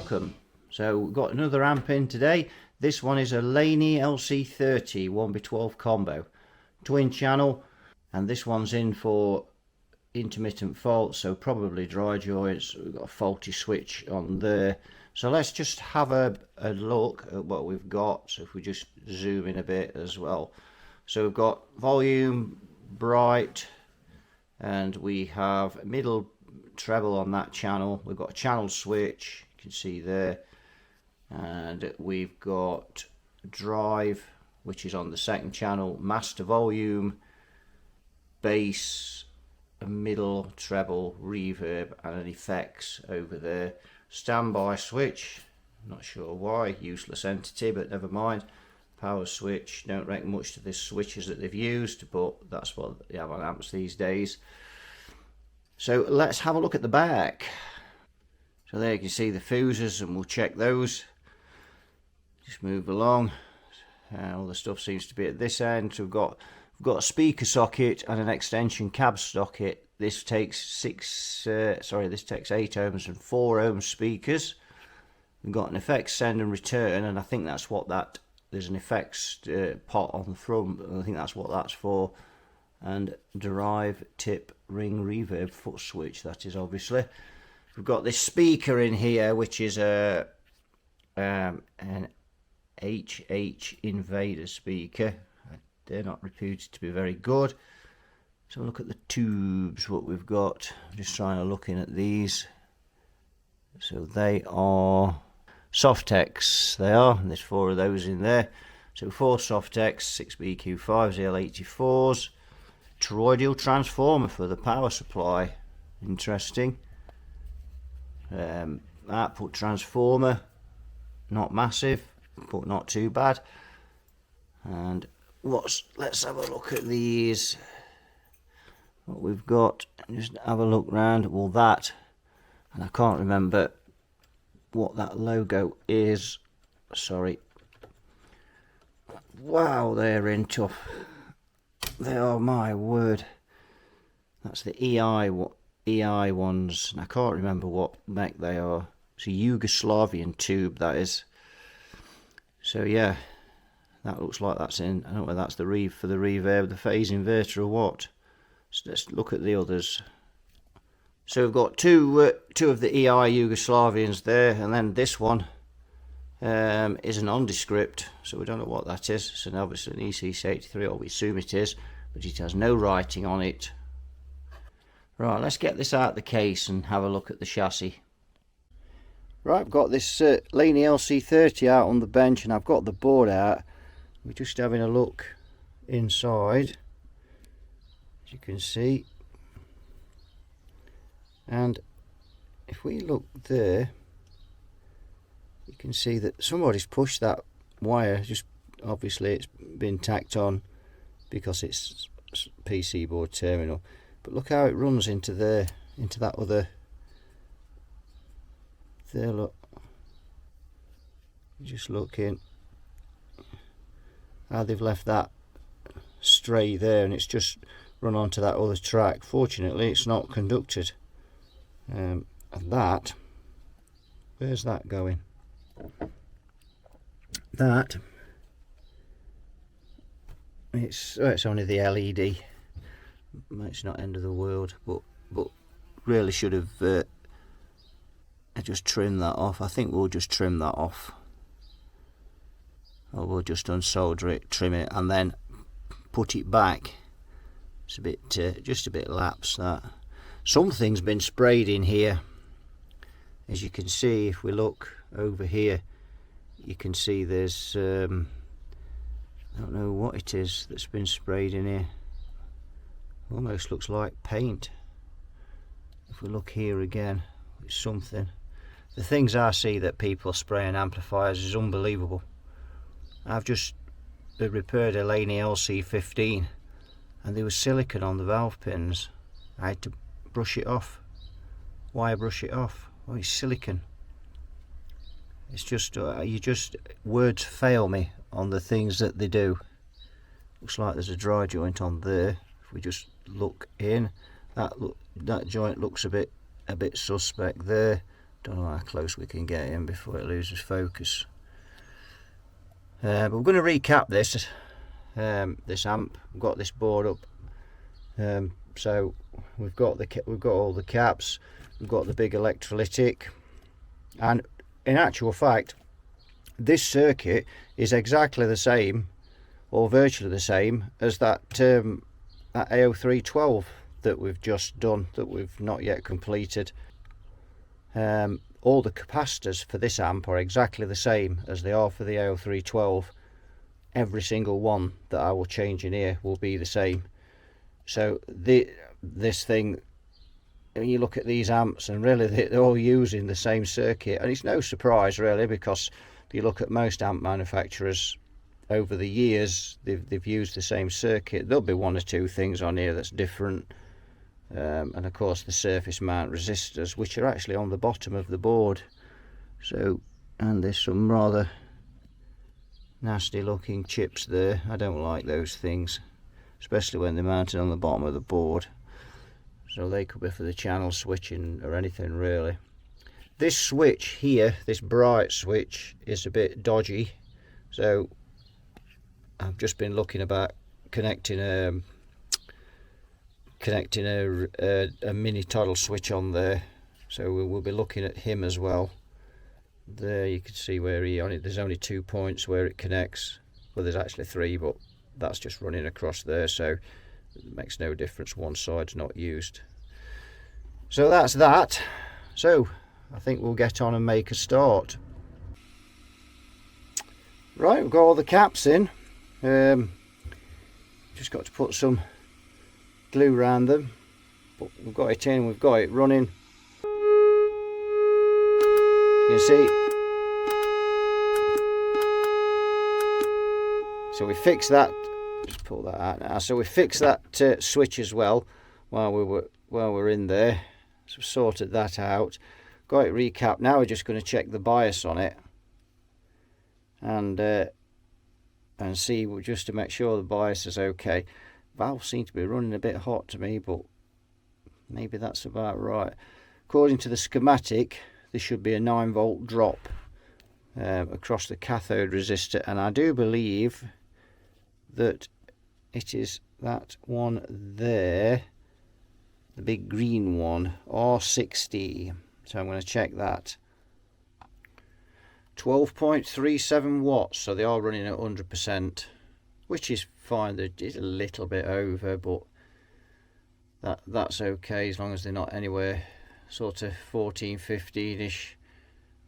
welcome. So we've got another amp in today. This one is a Laney LC30 1x12 combo, twin channel, and this one's in for intermittent faults, so probably dry joints. We've got a faulty switch on there. So let's just have a look at what we've got. So if we just zoom in a bit as well. So we've got volume, bright, and we have middle treble on that channel. We've got a channel switch, you can see there, and we've got drive, which is on the second channel, master volume, bass, a middle treble, reverb, and an effects over there. Standby switch, not sure why, useless entity, but never mind. Power switch, don't reckon much to the switches that they've used, but that's what they have on amps these days. So let's have a look at the back. So there you can see the fuses, and we'll check those. Just move along. All the stuff seems to be at this end. So we've got a speaker socket and an extension cab socket. This takes 8 ohms and 4 ohm speakers. We've got an effects send and return, and I think that's what that. There's an effects pot on the front, and I think that's what that's for. And drive, tip, ring, reverb, foot switch, that is obviously. We've got this speaker in here, which is an HH Invader speaker. They're not reputed to be very good. So look at the tubes, what we've got. I'm just trying to look in at these. So they are Softex, they are, and there's 4 of those in there. So 4 Softex, 6 BQ5s, L84s. Toroidal transformer for the power supply, interesting. Output transformer, not massive, but not too bad. And let's have a look at these. What we've got, just have a look round. Well, that, and I can't remember what that logo is. Sorry. Wow, they're in tough. They are, my word. That's the EI ones, and I can't remember what make they are. It's a Yugoslavian tube, that is. So yeah, that looks like that's in. I don't know whether that's the for the reverb, the phase inverter, or what. So let's look at the others. So we've got two of the EI Yugoslavians there, and then this one is a nondescript, so we don't know what that is. It's obviously an EC83, or we assume it is, but it has no writing on it. Right, let's get this out of the case and have a look at the chassis. Right, I've got this Laney LC30 out on the bench, and I've got the board out. We're just having a look inside, as you can see. And if we look there, you can see that somebody's pushed that wire. Just obviously it's been tacked on because it's PC board terminal. But look how it runs into there, into that other. There, look. Just looking how they've left that stray there, and it's just run onto that other track. Fortunately, it's not conducted. And that, where's that going? That, it's only the LED. It's not end of the world, but really should have just trimmed that off. I think we'll just trim that off, or we'll just unsolder it, trim it, and then put it back. It's a bit just a bit lapsed. That something's been sprayed in here, as you can see. If we look over here, you can see there's I don't know what it is that's been sprayed in here. Almost looks like paint. If we look here again, it's something. The things I see that people spray in amplifiers is unbelievable. I've just repaired a Laney LC15, and there was silicone on the valve pins. I had to brush it off. Why brush it off? Well, it's silicone. It's just words fail me on the things that they do. Looks like there's a dry joint on there. If we just look in, that joint looks a bit suspect there. Don't know how close we can get in before it loses focus. But we're going to recap this this amp. We've got this board up. So we've got all the caps. We've got the big electrolytic, and in actual fact, this circuit is exactly the same, or virtually the same, as that that AO312 that we've just done, that we've not yet completed. All the capacitors for this amp are exactly the same as they are for the AO312. Every single one that I will change in here will be the same. So this thing, when you look at these amps, and really they're all using the same circuit, and it's no surprise really, because if you look at most amp manufacturers over the years, they've used the same circuit. There'll be one or two things on here that's different. And of course the surface mount resistors, which are actually on the bottom of the board. So, and there's some rather nasty looking chips there. I don't like those things, especially when they're mounted on the bottom of the board. So they could be for the channel switching or anything really. This switch here, this bright switch, is a bit dodgy, so I've just been looking about connecting a mini toggle switch on there, so we'll be looking at him as well. There you can see where there's only 2 points where it connects. Well, there's actually 3, but that's just running across there, so it makes no difference, one side's not used. So that's that. So I think we'll get on and make a start. Right, we've got all the caps in. Just got to put some glue around them, but we've got it in, we've got it running. As you can see, so we fixed that. Just pull that out now. So we fixed that switch as well while we're in there. So we sorted that out, got it recapped. Now we're just going to check the bias on it and see, just to make sure the bias is okay. Valve seems to be running a bit hot to me, but maybe that's about right. According to the schematic, there should be a 9-volt drop across the cathode resistor, and I do believe that it is that one there, the big green one, R60. So I'm going to check that. 12.37 watts, so they are running at 100%, which is fine. It's a little bit over, but that's okay as long as they're not anywhere sort of 14, 15-ish,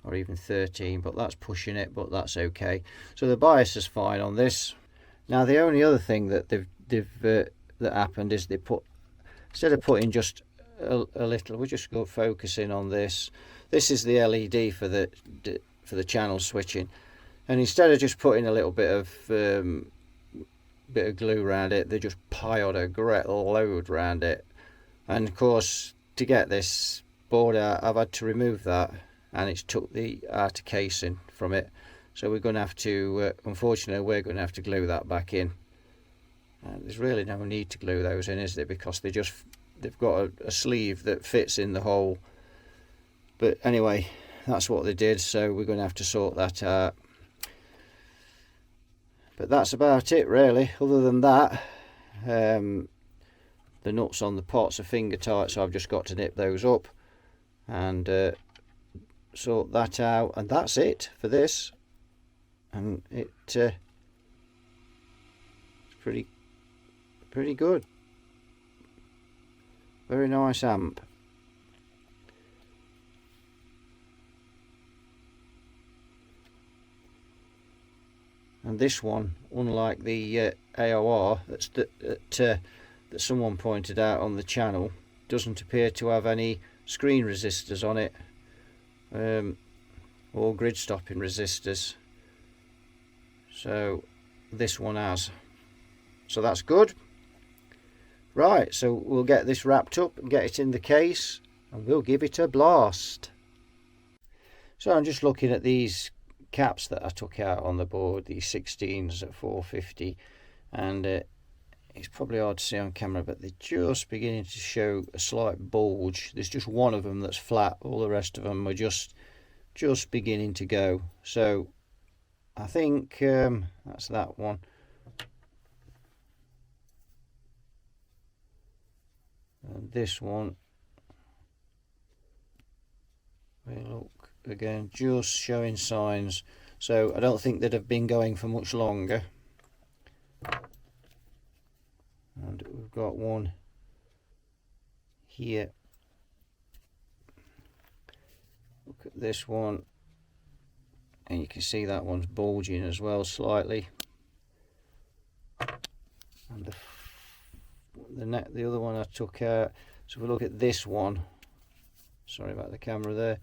or even 13, but that's pushing it, but that's okay. So the bias is fine on this. Now the only other thing that that happened is they put, instead of putting just a little, we'll just go focusing on this. This is the LED for the channel switching, and instead of just putting a little bit of glue around it, they just piled a great load around it. And of course, to get this board out, I've had to remove that, and it's took the outer casing from it. So we're going to have to, unfortunately, we're going to have to glue that back in. There's really no need to glue those in, is there? Because they've got a sleeve that fits in the hole. But anyway, that's what they did, so we're going to have to sort that out. But that's about it really. Other than that, the nuts on the pots are finger tight, so I've just got to nip those up and sort that out, and that's it for this. And it's pretty good. Very nice amp. And this one, unlike the AOR that someone pointed out on the channel, doesn't appear to have any screen resistors on it, or grid stopping resistors. So this one has. So that's good. Right, so we'll get this wrapped up and get it in the case, and we'll give it a blast. So I'm just looking at these caps that I took out on the board, these 16s at 450, and it's probably hard to see on camera, but they're just beginning to show a slight bulge. There's just one of them that's flat, all the rest of them are just beginning to go. So I think that's that one. And this one, we look again, just showing signs. So I don't think they'd have been going for much longer. And we've got one here. Look at this one, and you can see that one's bulging as well slightly. And the other one I took out. So if we look at this one, sorry about the camera there,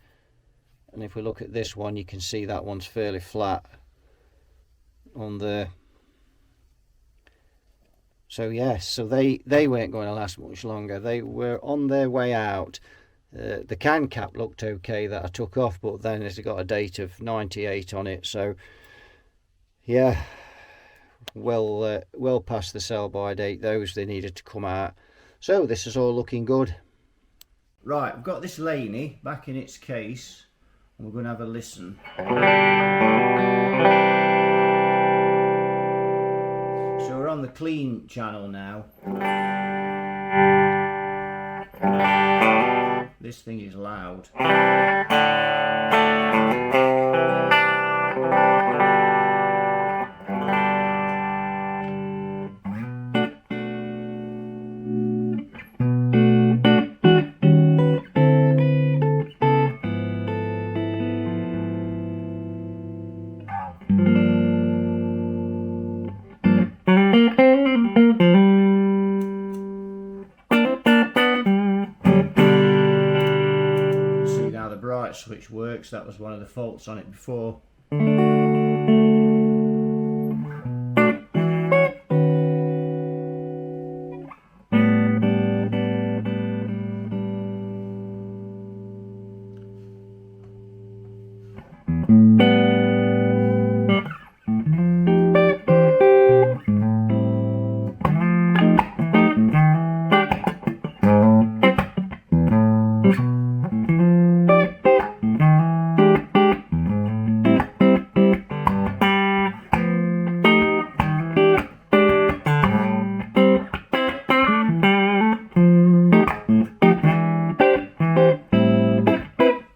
and if we look at this one, you can see that one's fairly flat on there. So yes, so they weren't going to last much longer. They were on their way out. The can cap looked okay that I took off, but then it's got a date of 98 on it. So yeah, well past the sell by date. Those, they needed to come out. So this is all looking good. Right, I've got this Laney back in its case, and we're going to have a listen. So we're on the clean channel now. This thing is loud. Switch works. That was one of the faults on it before.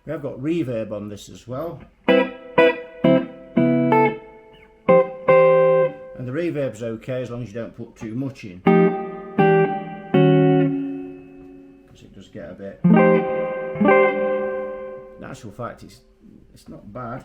I've got reverb on this as well, and the reverb's okay as long as you don't put too much in, because it does get a bit. In actual fact, it's not bad.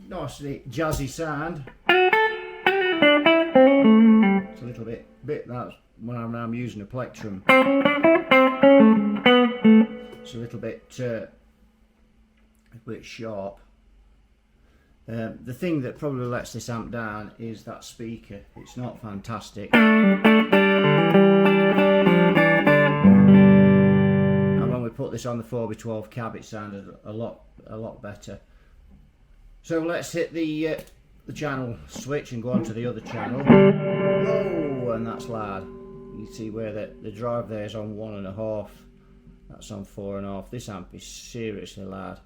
Nice jazzy sound. It's a little bit that's when I'm using a plectrum. It's a little bit sharp. The thing that probably lets this amp down is that speaker. It's not fantastic. And when we put this on the 4x12 cab, it sounded a lot better. So let's hit the the channel switch and go on to the other channel. Oh, and that's loud. You see where the drive there is on 1.5. That's on 4.5. This amp is seriously loud.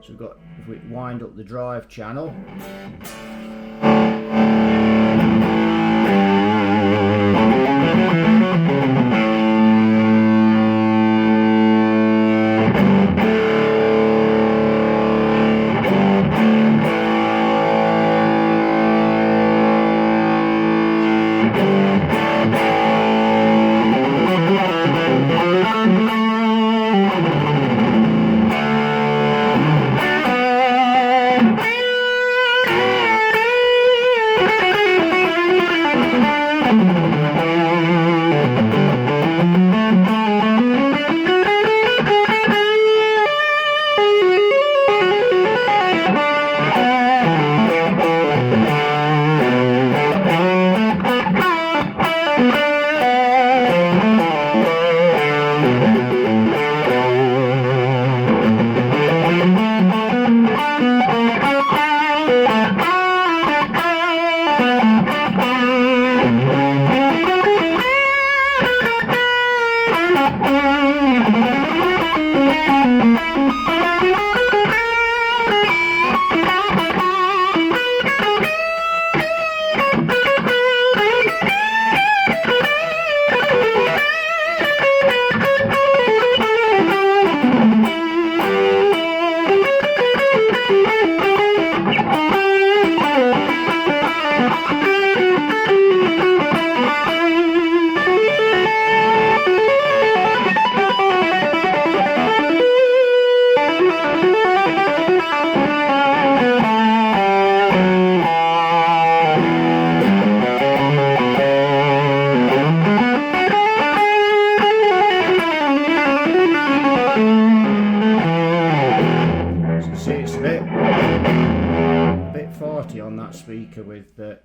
So we've got, if we wind up the drive channel, on that speaker with the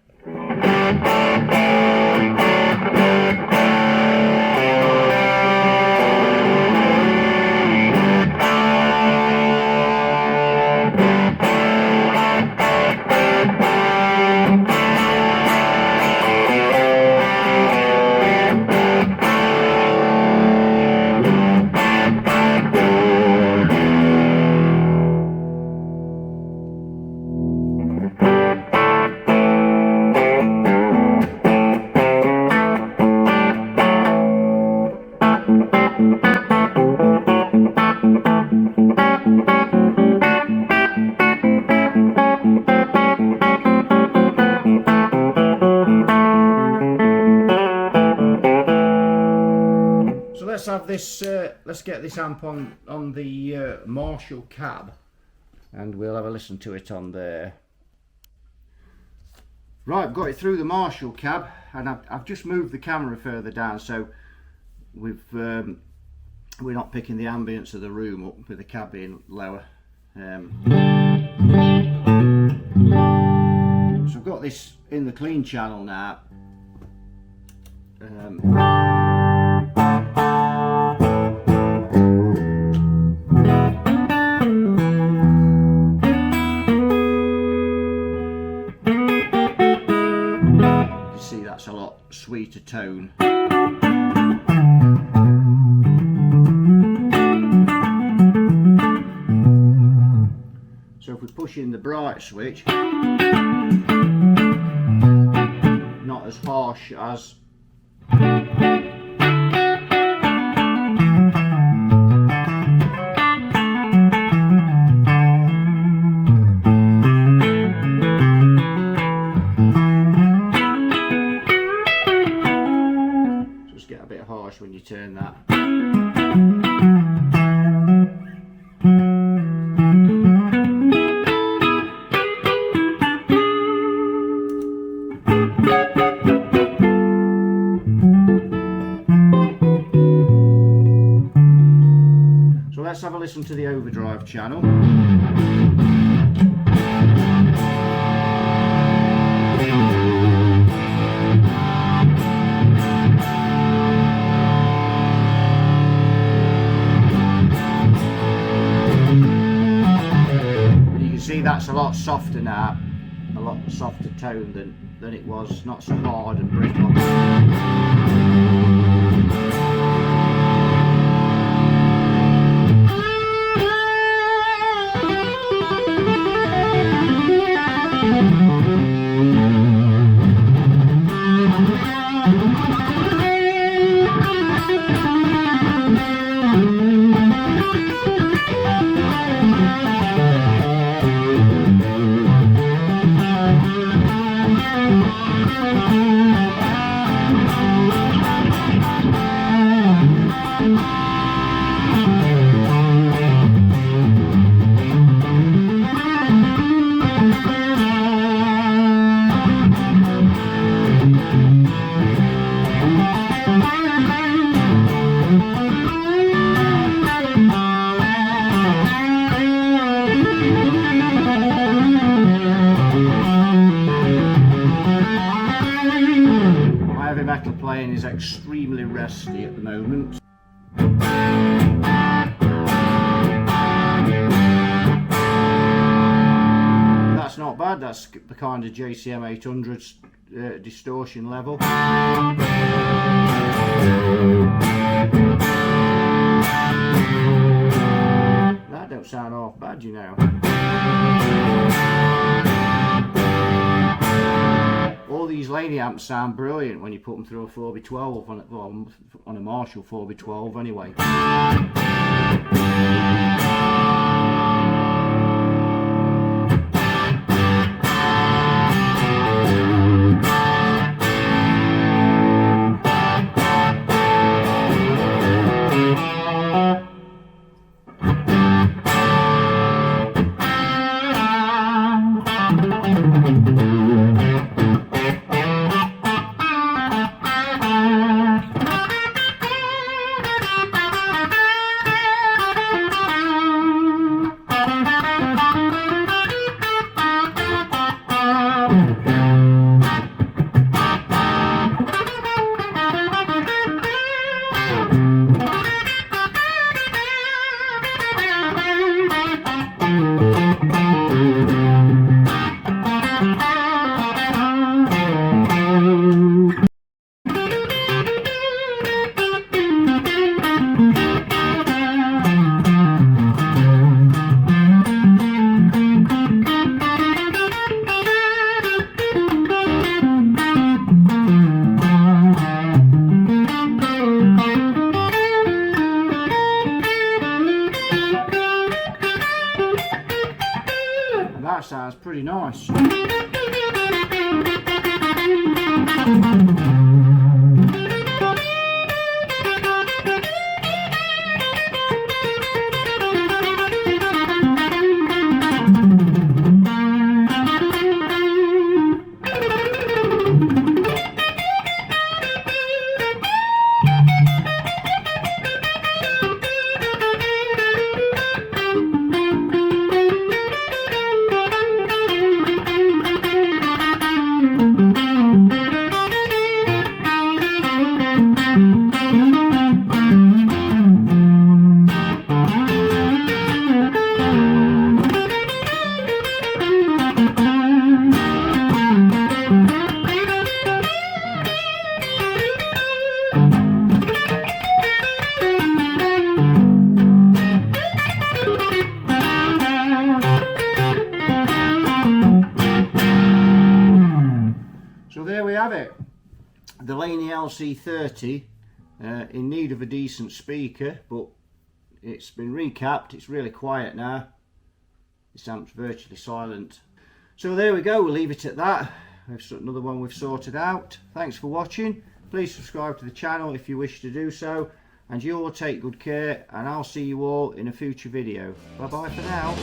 let's have this. Let's get this amp on the Marshall cab, and we'll have a listen to it on there. Right, I've got it through the Marshall cab, and I've just moved the camera further down, so we're not picking the ambience of the room up with the cab being lower. So I've got this in the clean channel now. That's a lot sweeter tone. So if we push in the bright switch, not as harsh as when you turn that. So let's have a listen to the Overdrive channel. that's a lot softer now, a lot softer tone than it was, not so hard and brittle. Metal playing is extremely rusty at the moment. That's not bad, that's the kind of JCM 800 distortion level. That don't sound half bad, you know. All these Laney amps sound brilliant when you put them through a 4x12 on a Marshall 4x12 anyway. That sounds pretty nice. Have it, the Laney LC30, in need of a decent speaker, but it's been recapped. It's really quiet now. This amp's virtually silent. So there we go, we'll leave it at that. Another one we've sorted out. Thanks for watching. Please subscribe to the channel if you wish to do so, and you all take good care, and I'll see you all in a future video. Bye bye for now.